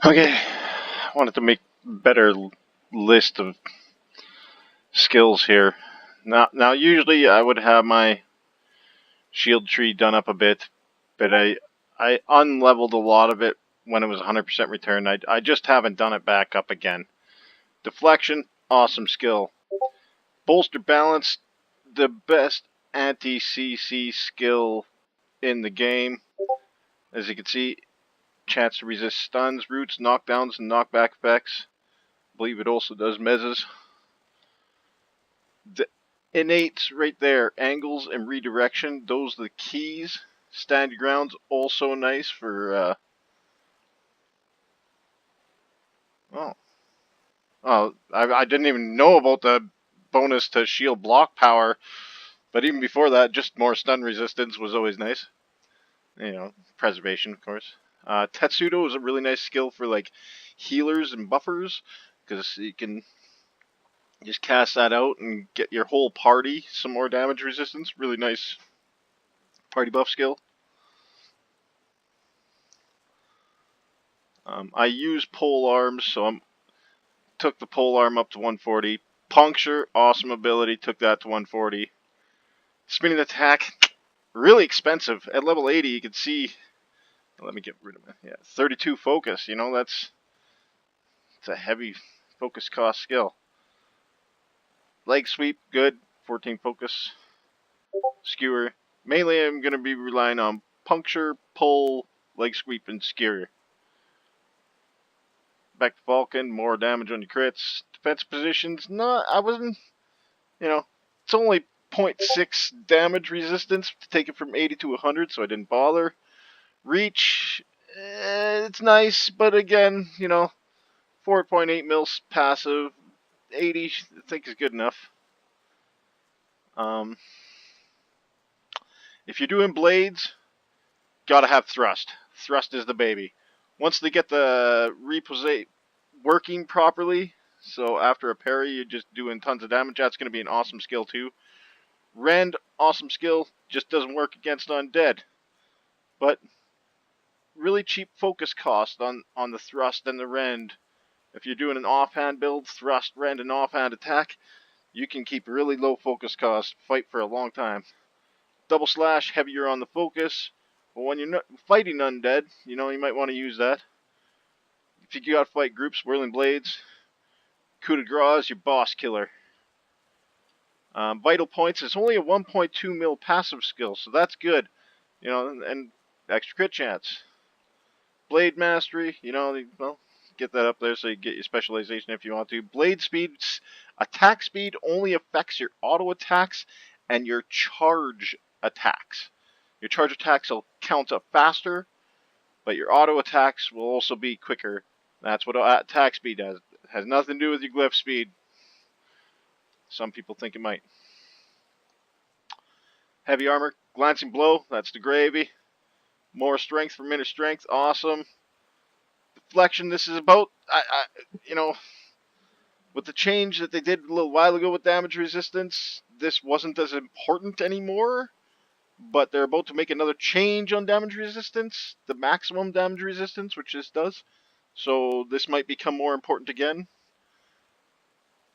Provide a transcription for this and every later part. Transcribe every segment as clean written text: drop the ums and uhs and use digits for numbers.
Okay, I wanted to make better list of skills here. Now, usually I would have my shield tree done up a bit, but I unleveled a lot of it when it was 100% return. I just haven't done it back up again. Deflection, awesome skill. Bolster balance, the best anti-CC skill in the game. As you can see, chance to resist stuns, roots, knockdowns, and knockback effects. I believe it also does mezzes. The innates right there, angles and redirection, those are the keys. Stand your ground's also nice for oh I didn't even know about the bonus to shield block power, but even before that, just more stun resistance was always nice. You know, preservation, of course. Tetsudo is a really nice skill for like healers and buffers, because you can just cast that out and get your whole party some more damage resistance. Really nice party buff skill. I use pole arms, so I took the pole arm up to 140. Puncture, awesome ability, took that to 140. Spinning attack, really expensive. At level 80, you can see. Let me get rid of it. Yeah, 32 focus. You know, it's a heavy focus cost skill. Leg sweep, good. 14 focus. Skewer. Mainly, I'm going to be relying on puncture, pull, leg sweep, and skewer. Back to Vulcan, more damage on your crits. Defense positions, I wasn't, it's only 0.6 damage resistance to take it from 80 to 100, so I didn't bother. Reach, it's nice, but again, 4.8 mils passive, 80 I think is good enough. If you're doing blades, gotta have thrust. Thrust is the baby. Once they get the repossess working properly, so after a parry, you're just doing tons of damage. That's going to be an awesome skill too. Rend, awesome skill, just doesn't work against undead. But really cheap focus cost on the thrust and the rend. If you're doing an offhand build, thrust, rend, and offhand attack, you can keep really low focus cost, fight for a long time. Double slash, heavier on the focus. But when you're not fighting undead, you might want to use that. If you gotta fight groups, whirling blades. Coup de grace is your boss killer. Vital points is only a 1.2 mil passive skill, so that's good. And extra crit chance. Blade mastery, well, get that up there so you get your specialization if you want to. Blade speed, attack speed only affects your auto attacks and your charge attacks. Your charge attacks will count up faster, but your auto attacks will also be quicker. That's what attack speed does. It has nothing to do with your glyph speed. Some people think it might. Heavy armor, glancing blow, that's the gravy. More strength for minute strength, awesome. Deflection, this is about, with the change that they did a little while ago with damage resistance, this wasn't as important anymore. But they're about to make another change on damage resistance, the maximum damage resistance, which this does. So this might become more important again.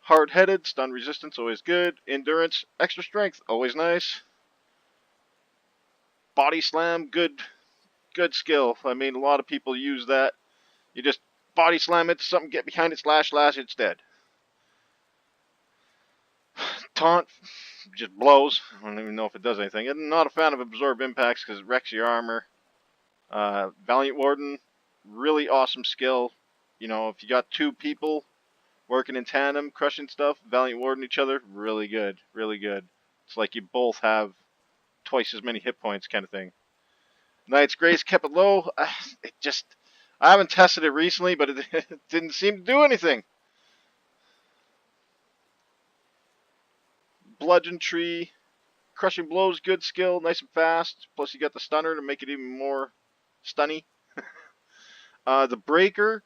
Hard-headed, stun resistance, always good. Endurance, extra strength, always nice. Body slam, good skill. I mean, a lot of people use that. You just body slam it, something get behind it, slash, it's dead. Taunt, just blows. I don't even know if it does anything. I'm not a fan of absorb impacts because it wrecks your armor. Valiant Warden, really awesome skill. If you got two people working in tandem, crushing stuff, Valiant Warden each other, really good, really good. It's like you both have twice as many hit points kind of thing. Knight's Grace kept it low. I haven't tested it recently, but it didn't seem to do anything. Bludgeon Tree, crushing blows, good skill, nice and fast. Plus you got the stunner to make it even more stunny. The Breaker,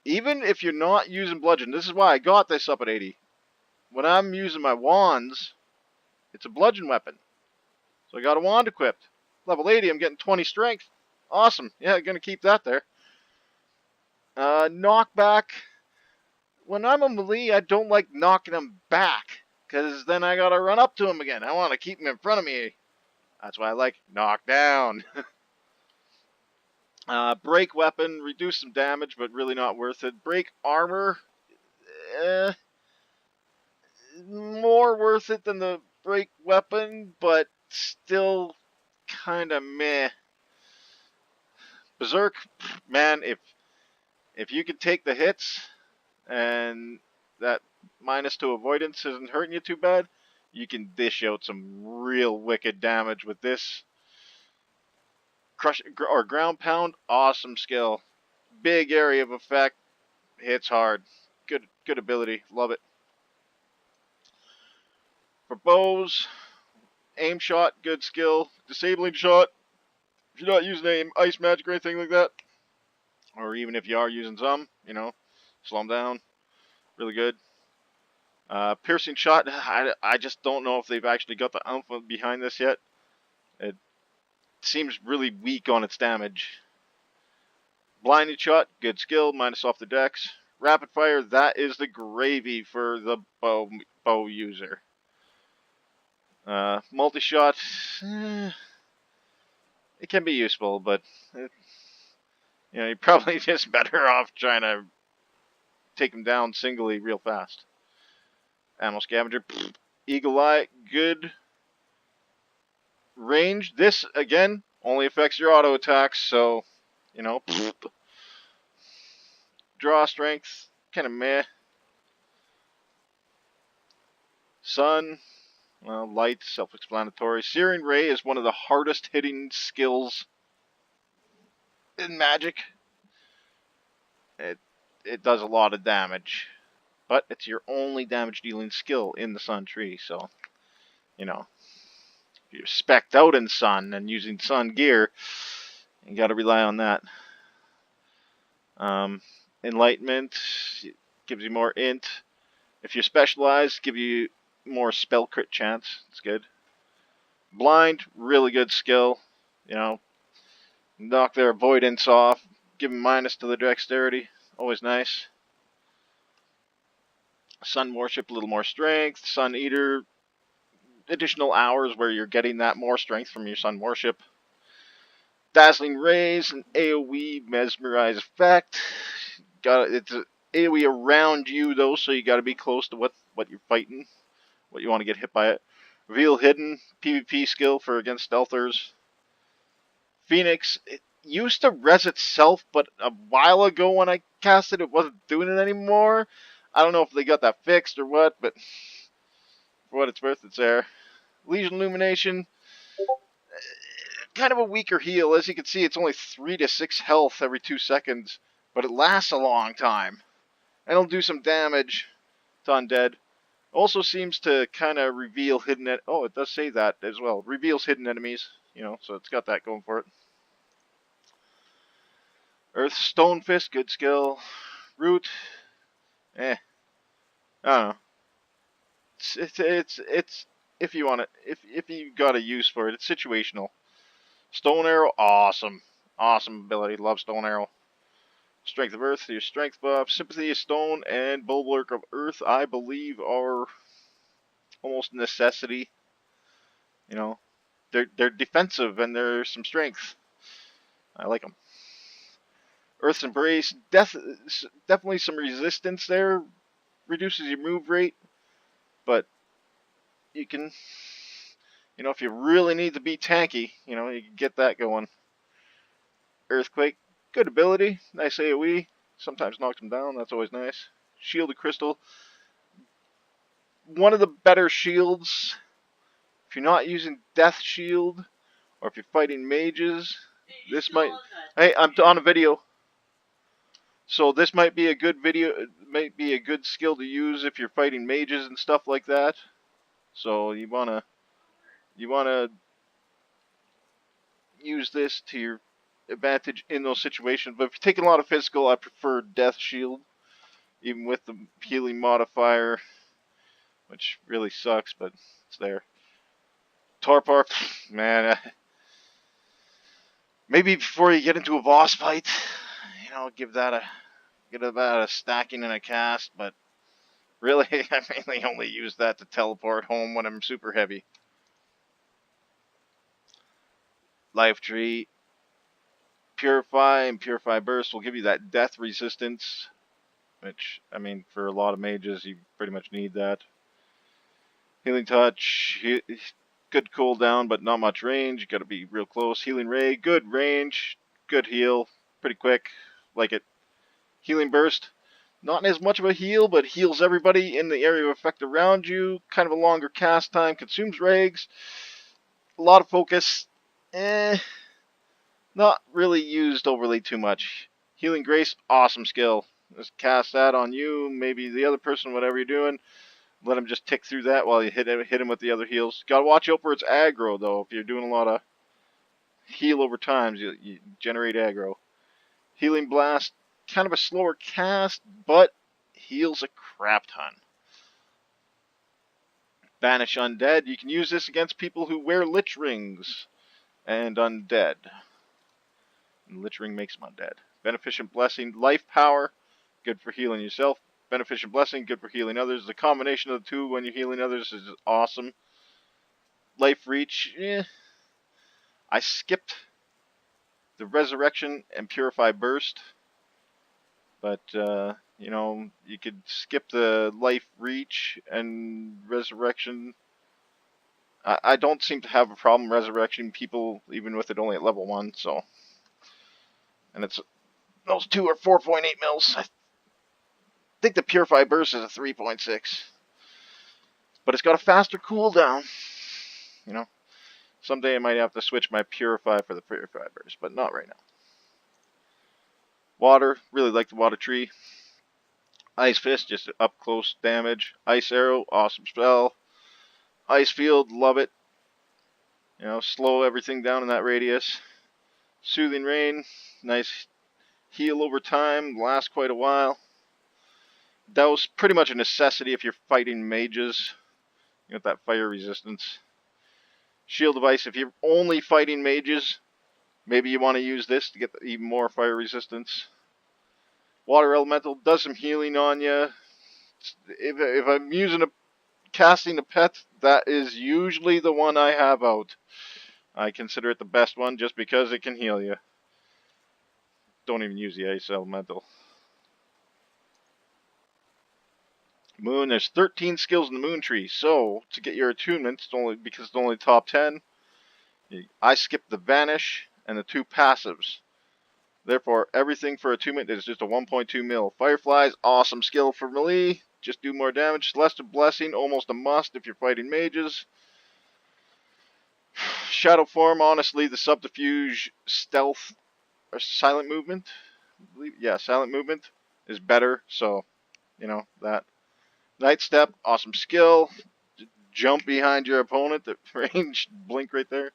even if you're not using bludgeon, this is why I got this up at 80. When I'm using my wands, it's a bludgeon weapon. So I got a wand equipped. Level 80, I'm getting 20 strength. Awesome. Yeah, I'm going to keep that there. Knockback. When I'm a melee, I don't like knocking him back, because then I gotta run up to him again. I want to keep him in front of me. That's why I like knockdown. Break weapon, reduce some damage, but really not worth it. Break armor, eh, more worth it than the break weapon, but still kind of meh. Berserk, man, if you could take the hits and that -2 avoidance isn't hurting you too bad, you can dish out some real wicked damage with this. Crush or ground pound, awesome skill. Big area of effect, hits hard. Good ability, love it. For bows, aim shot, good skill. Disabling shot, if you're not using aim, ice magic or anything like that, or even if you are using some, slow them down, really good. Piercing shot, I just don't know if they've actually got the oomph behind this yet. It seems really weak on its damage. Blinding shot, good skill, minus off the dex. Rapid fire, that is the gravy for the bow user. Multi-shot, it can be useful, but you're probably just better off trying to take them down singly real fast. Animal scavenger, eagle eye, good. Range, this again only affects your auto attacks, so draw strength, kind of meh. Sun, well, light, self-explanatory. Searing ray is one of the hardest hitting skills in Magic. It does a lot of damage, but it's your only damage dealing skill in the Sun tree, so if you're specced out in Sun and using Sun gear, you got to rely on that. Enlightenment gives you more int. If you're specialized, give you more spell crit chance. It's good. Blind, really good skill. Knock their avoidance off. Give them minus to the dexterity. Always nice. Sun Worship, a little more strength. Sun Eater, additional hours where you're getting that more strength from your Sun Worship. Dazzling Rays, an AoE mesmerize effect. It's an AoE around you though, so you got to be close to what you're fighting, what you want to get hit by it. Reveal Hidden, PvP skill for against stealthers. Phoenix, it used to res itself, but a while ago when I cast it, it wasn't doing it anymore. I don't know if they got that fixed or what, but for what it's worth, it's there. Legion Illumination, kind of a weaker heal. As you can see, it's only 3 to 6 health every 2 seconds, but it lasts a long time. And it'll do some damage to undead. Also seems to kind of reveal hidden... Oh, it does say that as well. Reveals hidden enemies, so it's got that going for it. Earth Stone Fist, good skill. Root, I don't know. It's if you want it, if you got a use for it, it's situational. Stone Arrow, awesome ability. Love Stone Arrow. Strength of Earth, your strength buff. Sympathy of Stone and Bulwark of Earth, I believe, are almost a necessity. They're defensive and there's some strength. I like them. Earth's Embrace, definitely some resistance there. Reduces your move rate, but you can, if you really need to be tanky, you can get that going. Earthquake, good ability, nice AoE, sometimes knocks them down, that's always nice. Shield of Crystal, one of the better shields. If you're not using Death Shield, or if you're fighting mages, this might... Hey, I'm on a video. So this might be a good skill to use if you're fighting mages and stuff like that. So you wanna use this to your advantage in those situations. But if you're taking a lot of physical, I prefer Death Shield, even with the healing modifier, which really sucks, but it's there. Torpor, man, maybe before you get into a boss fight, give that talking about a stacking and a cast, but really, I mainly only use that to teleport home when I'm super heavy. Life Tree, Purify, and Purify Burst will give you that death resistance, which, I mean, for a lot of mages, you pretty much need that. Healing Touch, good cooldown, but not much range. You gotta be real close. Healing Ray, good range, good heal, pretty quick, like it. Healing Burst, not as much of a heal, but heals everybody in the area of effect around you. Kind of a longer cast time, consumes regs, a lot of focus. Not really used overly too much. Healing Grace, awesome skill. Just cast that on you, maybe the other person, whatever you're doing. Let him just tick through that while you hit him with the other heals. Gotta watch out for its aggro, though. If you're doing a lot of heal over times, you generate aggro. Healing Blast, kind of a slower cast, but heals a crap ton. Banish Undead, you can use this against people who wear Lich Rings and Undead. And Lich Ring makes them undead. Beneficent Blessing, Life Power, good for healing yourself. Beneficent Blessing, good for healing others. The combination of the two when you're healing others is awesome. Life Reach, I skipped the Resurrection and Purify Burst, but you know, you could skip the Life Reach and Resurrection. I don't seem to have a problem resurrecting people even with it only at level 1, so. And it's those two are 4.8 mils. I think the Purify Burst is a 3.6. But it's got a faster cooldown. You know, someday I might have to switch my Purify for the Purify Burst, but not right now. Water, really like the Water Tree. Ice Fist, just up close damage. Ice Arrow, awesome spell. Ice Field, love it. You know, slow everything down in that radius. Soothing Rain, nice heal over time, lasts quite a while. Douse, pretty much a necessity if you're fighting mages. You got that fire resistance. Shield of Ice, if you're only fighting mages, maybe you want to use this to get even more fire resistance. Water Elemental does some healing on you. If I'm casting a pet, that is usually the one I have out. I consider it the best one just because it can heal you. Don't even use the Ice Elemental. Moon, there's 13 skills in the Moon Tree, so to get your attunements, because it's only top 10, I skipped the Vanish and the 2 passives. Therefore, everything for attunement is just a 1.2 mil. Fireflies, awesome skill for melee. Just do more damage. Celestial Blessing, almost a must if you're fighting mages. Shadow Form, honestly, the Subterfuge, Stealth, or Silent Movement. Yeah, Silent Movement is better, so, you know, that. Night Step, awesome skill. Jump behind your opponent at range. Blink right there.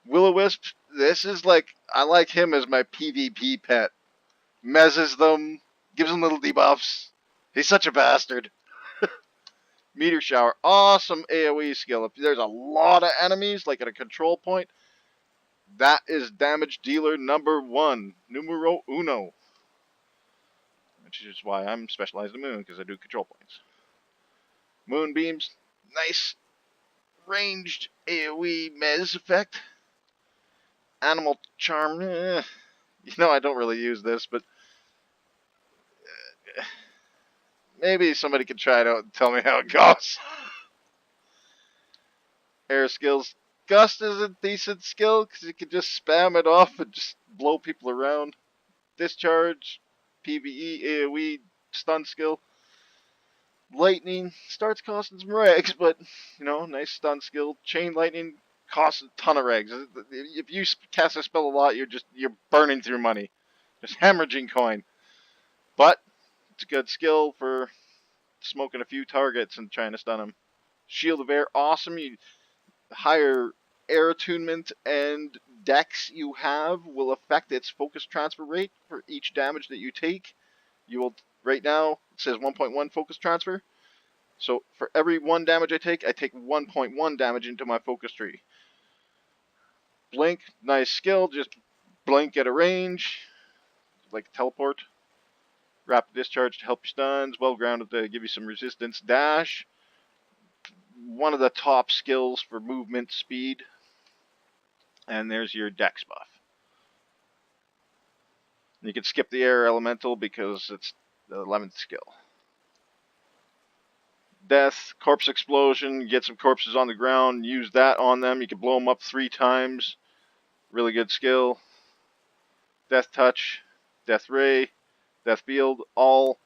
Will-O-Wisp, this is like, I like him as my PvP pet. Mezzes them, gives them little debuffs. He's such a bastard. Meteor Shower, awesome AoE skill. If there's a lot of enemies, like at a control point, that is damage dealer number 1. Numero uno. Which is why I'm specialized in Moon, because I do control points. Moonbeams, nice ranged AoE mez effect. Animal Charm, you know I don't really use this, but maybe somebody could try it out and tell me how it goes. Air skills. Gust is a decent skill because you can just spam it off and just blow people around. Discharge, PvE, AoE, stun skill. Lightning starts costing some regs, but you know, nice stun skill. Chain Lightning costs a ton of regs. If you cast a spell a lot, you're burning through money, just hemorrhaging coin. But it's a good skill for smoking a few targets and trying to stun them. Shield of Air, awesome. You higher air attunement and dex you have will affect its focus transfer rate for each damage that you take. You will, right now, it says 1.1 focus transfer. So for every 1 damage I take 1.1 damage into my focus tree. Blink, nice skill, just blink at a range, like teleport. Rapid discharge to help your stuns. Well grounded to give you some resistance. Dash. One of the top skills for movement speed. And there's your dex buff. You can skip the air elemental because it's the 11th skill. Death, corpse explosion, get some corpses on the ground, use that on them. You can blow them up 3 times. Really good skill. Death touch, death ray, death field, all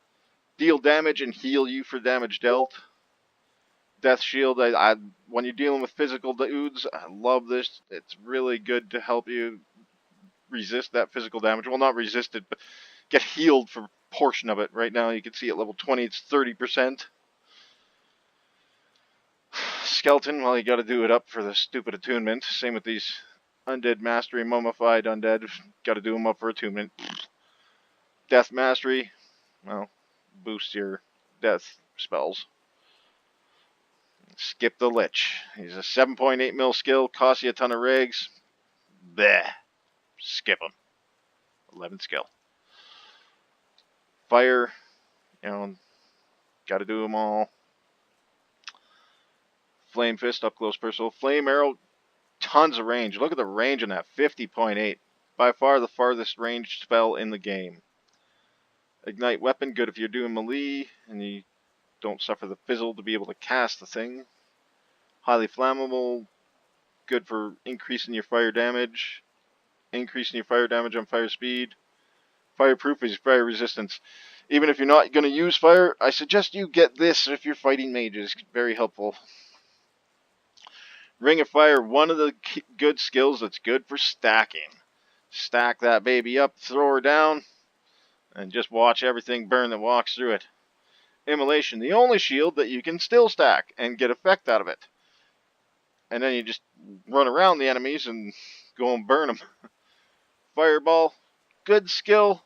deal damage and heal you for damage dealt. Death shield, when you're dealing with physical dudes, I love this. It's really good to help you resist that physical damage. Well, not resist it, but get healed for a portion of it. Right now, you can see at level 20, it's 30%. Skeleton, well, you got to do it up for the stupid attunement. Same with these undead mastery, mummified undead. Got to do them up for attunement. Death mastery, well, boost your death spells. Skip the lich. He's a 7.8 mil skill, costs you a ton of rigs. Bleh. Skip him. 11 skill. Fire, got to do them all. Flame fist, up close personal. Flame arrow, tons of range. Look at the range on that, 50.8. By far the farthest ranged spell in the game. Ignite weapon, good if you're doing melee and you don't suffer the fizzle to be able to cast the thing. Highly flammable, good for increasing your fire damage. Increasing your fire damage on fire speed. Fireproof is fire resistance. Even if you're not going to use fire, I suggest you get this if you're fighting mages. Very helpful. Ring of Fire, one of the good skills that's good for stacking. Stack that baby up, throw her down, and just watch everything burn that walks through it. Immolation, the only shield that you can still stack and get effect out of it. And then you just run around the enemies and go and burn them. Fireball, good skill,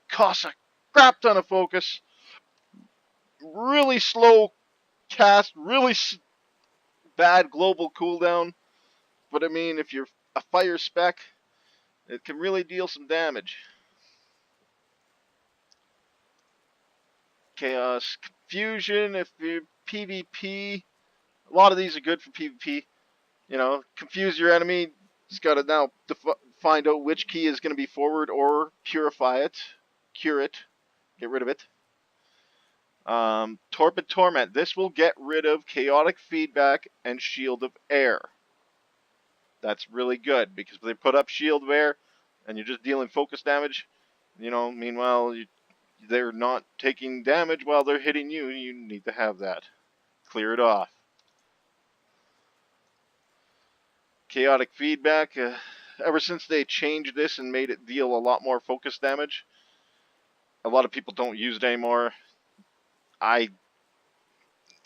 costs a crap ton of focus, really slow cast, really bad global cooldown, but I mean, if you're a fire spec, it can really deal some damage. Chaos, Confusion, if you're PvP, a lot of these are good for PvP. Confuse your enemy. He's got to now find out which key is going to be forward or purify it, cure it, get rid of it. Torpid Torment. This will get rid of chaotic feedback and shield of air. That's really good because they put up shield of air and you're just dealing focus damage. Meanwhile, they're not taking damage while they're hitting you. You need to have that. Clear it off. Chaotic feedback. Ever since they changed this and made it deal a lot more focus damage, a lot of people don't use it anymore.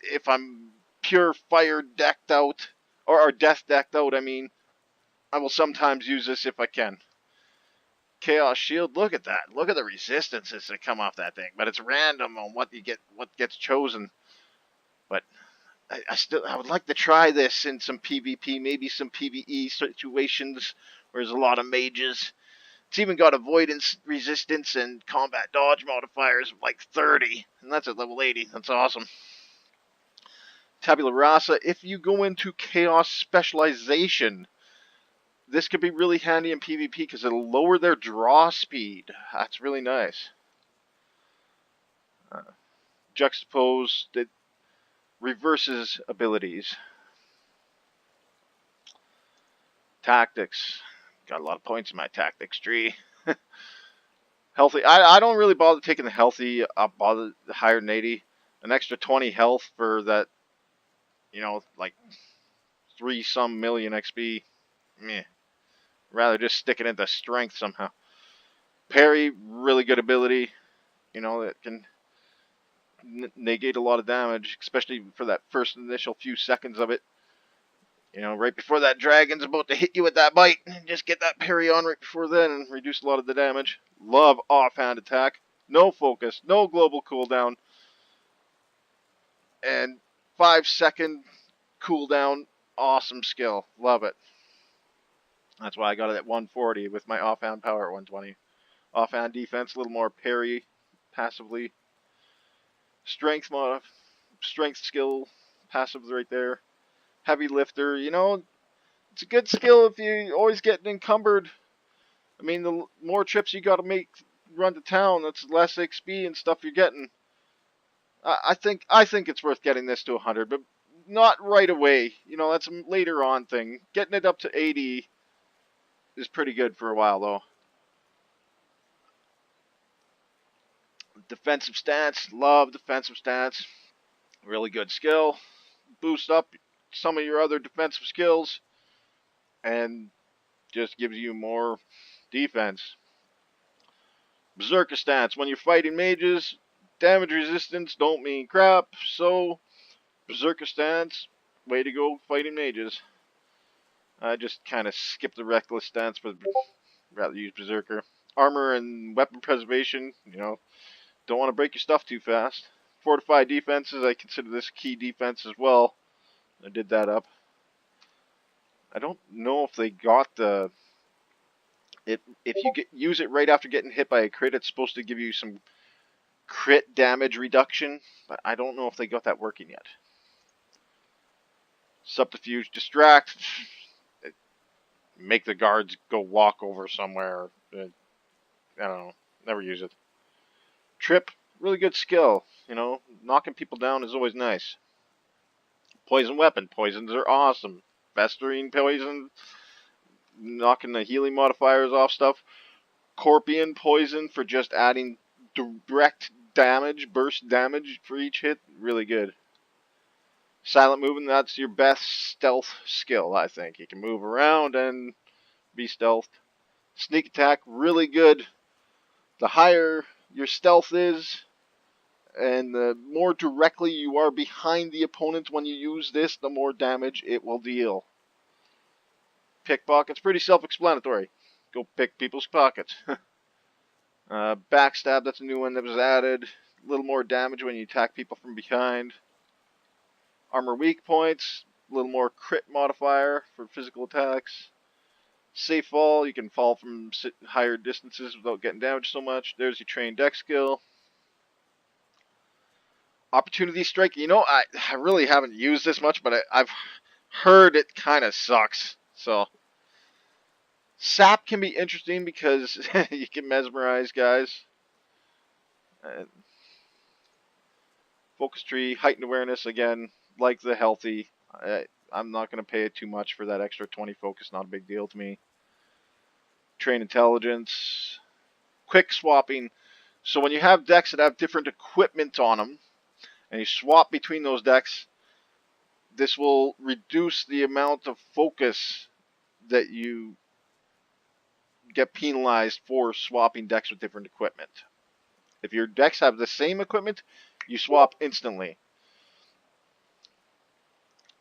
If I'm pure fire decked out, or death decked out, I will sometimes use this if I can. Chaos Shield, look at that. Look at the resistances that come off that thing. But it's random on what gets chosen. But I would like to try this in some PvP, maybe some PvE situations where there's a lot of mages. It's even got avoidance, resistance, and combat dodge modifiers of like 30. And that's at level 80. That's awesome. Tabula Rasa, if you go into Chaos Specialization, this could be really handy in PvP because it'll lower their draw speed. That's really nice. Juxtapose, it reverses abilities. Tactics. Got a lot of points in my tactics tree. Healthy. I don't really bother taking the healthy. I'll bother the higher than 80. An extra 20 health for that, like 3-some million XP. Meh. Rather just stick it into strength somehow. Parry, really good ability. It can negate a lot of damage, especially for that first initial few seconds of it. Right before that dragon's about to hit you with that bite, just get that parry on right before then and reduce a lot of the damage. Love offhand attack. No focus, no global cooldown, and 5-second cooldown. Awesome skill. Love it. That's why I got it at 140 with my offhand power at 120. Offhand defense, a little more parry passively. Strength skill, passive right there. Heavy lifter, you know, it's a good skill if you always get encumbered. I mean, the more trips you got to make run to town, that's less XP and stuff you're getting. I think it's worth getting this to 100, but not right away. You know, that's a later on thing. Getting it up to 80 is pretty good for a while, though. Defensive stance, love defensive stance. Really good skill. Boost up some of your other defensive skills and just gives you more defense. Berserker stance. When you're fighting mages, damage resistance don't mean crap, so Berserker stance, way to go fighting mages. I just kind of skipped the reckless stance, but rather use Berserker. Armor and weapon preservation, you know, don't want to break your stuff too fast. Fortified defenses, I consider this key defense as well. I did that up. I don't know if they got the... If you use it right after getting hit by a crit, it's supposed to give you some crit damage reduction, but I don't know if they got that working yet. Subterfuge, distract, make the guards go walk over somewhere. I don't know, never use it. Trip, really good skill. You know, knocking people down is always nice. Poison weapon, poisons are awesome. Festering poison, knocking the healing modifiers off stuff. Scorpion poison for just adding direct damage, burst damage for each hit, really good. Silent movement, that's your best stealth skill, I think. You can move around and be stealthed. Sneak attack, really good. The higher your stealth is, and the more directly you are behind the opponent when you use this, the more damage it will deal. Pickpocket's pretty self-explanatory. Go pick people's pockets. Backstab, that's a new one that was added. A little more damage when you attack people from behind. Armor weak points, a little more crit modifier for physical attacks. Safe fall, you can fall from higher distances without getting damaged so much. There's your trained dex skill. Opportunity strike, you know, I really haven't used this much, but I've heard it kind of sucks. So, sap can be interesting because you can mesmerize guys. Focus tree, heightened awareness, again, like the healthy. I'm not going to pay it too much for that extra 20 focus, not a big deal to me. Train intelligence. Quick swapping. So when you have decks that have different equipment on them, and you swap between those decks, this will reduce the amount of focus that you get penalized for swapping decks with different equipment. If your decks have the same equipment, you swap instantly.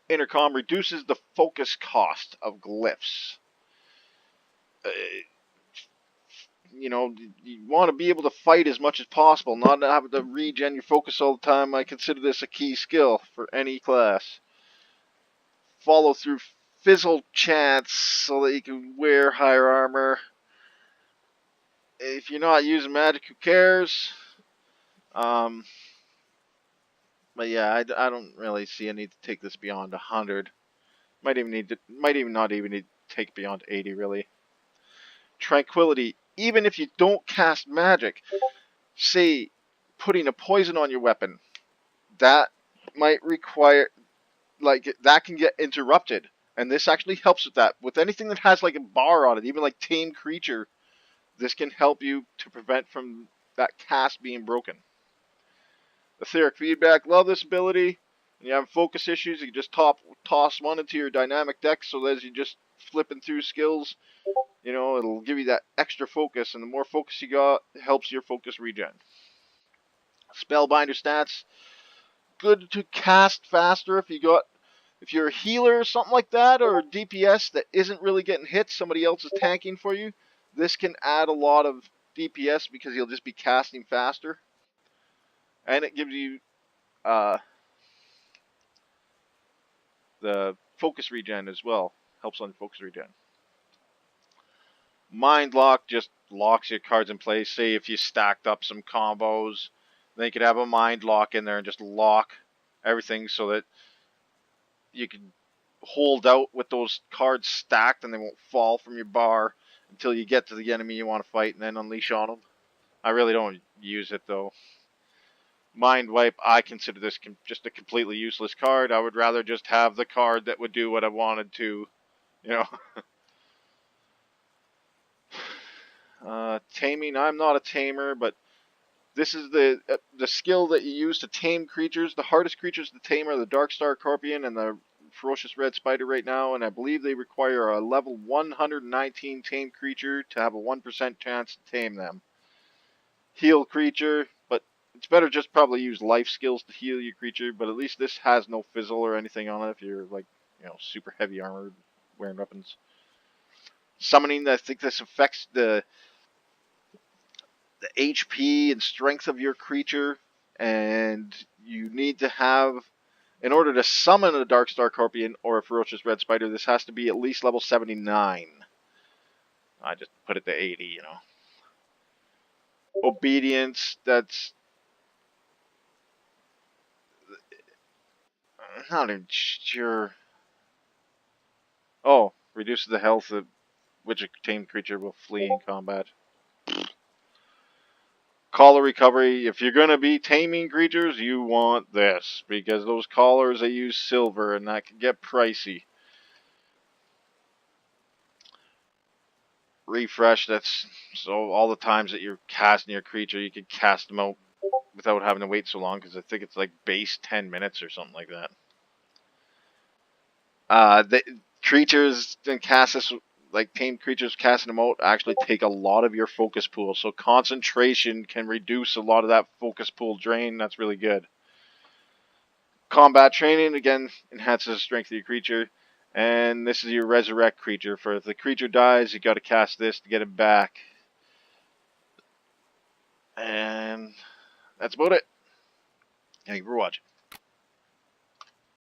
Intercom reduces the focus cost of glyphs. You know, you want to be able to fight as much as possible, not have to regen your focus all the time. I consider this a key skill for any class. Follow through fizzle chance so that you can wear higher armor. If you're not using magic, who cares? But yeah, I don't really see a need to take this beyond 100. Might even not even need to take beyond 80 really. Tranquility, even if you don't cast magic, say putting a poison on your weapon, that might require, like, that can get interrupted, and this actually helps with that. With anything that has like a bar on it, even like tame creature, this can help you to prevent from that cast being broken. Etheric feedback, love this ability. When you have focus issues, you can just toss one into your dynamic deck, so as you just flipping through skills, you know, it'll give you that extra focus, and the more focus you got, it helps your focus regen. Spellbinder stats, good to cast faster if you're a healer or something like that, or a DPS that isn't really getting hit, somebody else is tanking for you. This can add a lot of DPS because you'll just be casting faster. And it gives you the focus regen as well. Helps on focus regen. Mind Lock just locks your cards in place. Say if you stacked up some combos, then you could have a Mind Lock in there and just lock everything so that you can hold out with those cards stacked and they won't fall from your bar until you get to the enemy you want to fight and then unleash on them. I really don't use it though. Mind Wipe, I consider this just a completely useless card. I would rather just have the card that would do what I wanted to, you know. Taming, I'm not a tamer, but this is the skill that you use to tame creatures. The hardest creatures to tame are the Darkstar Corpion and the Ferocious Red Spider right now, and I believe they require a level 119 tame creature to have a 1% chance to tame them. Heal creature, but it's better just probably use life skills to heal your creature, but at least this has no fizzle or anything on it if you're like, super heavy armored wearing weapons. Summoning, I think this affects the HP and strength of your creature, and you need to have, in order to summon a Darkstar Corpion or a Ferocious Red Spider, this has to be at least level 79. I just put it to 80, Obedience, that's not even sure. Oh, reduces the health of which a tamed creature will flee in combat. Collar recovery. If you're going to be taming creatures, you want this, because those collars, they use silver, and that can get pricey. Refresh, that's so all the times that you're casting your creature, you can cast them out without having to wait so long, because I think it's like base 10 minutes or something like that. The creatures and cast this, like tamed creatures, casting them out actually take a lot of your focus pool, so concentration can reduce a lot of that focus pool drain. That's really good. Combat training, again, enhances the strength of your creature. And this is your resurrect creature. For if the creature dies, you got to cast this to get it back. And that's about it. Thank you for watching.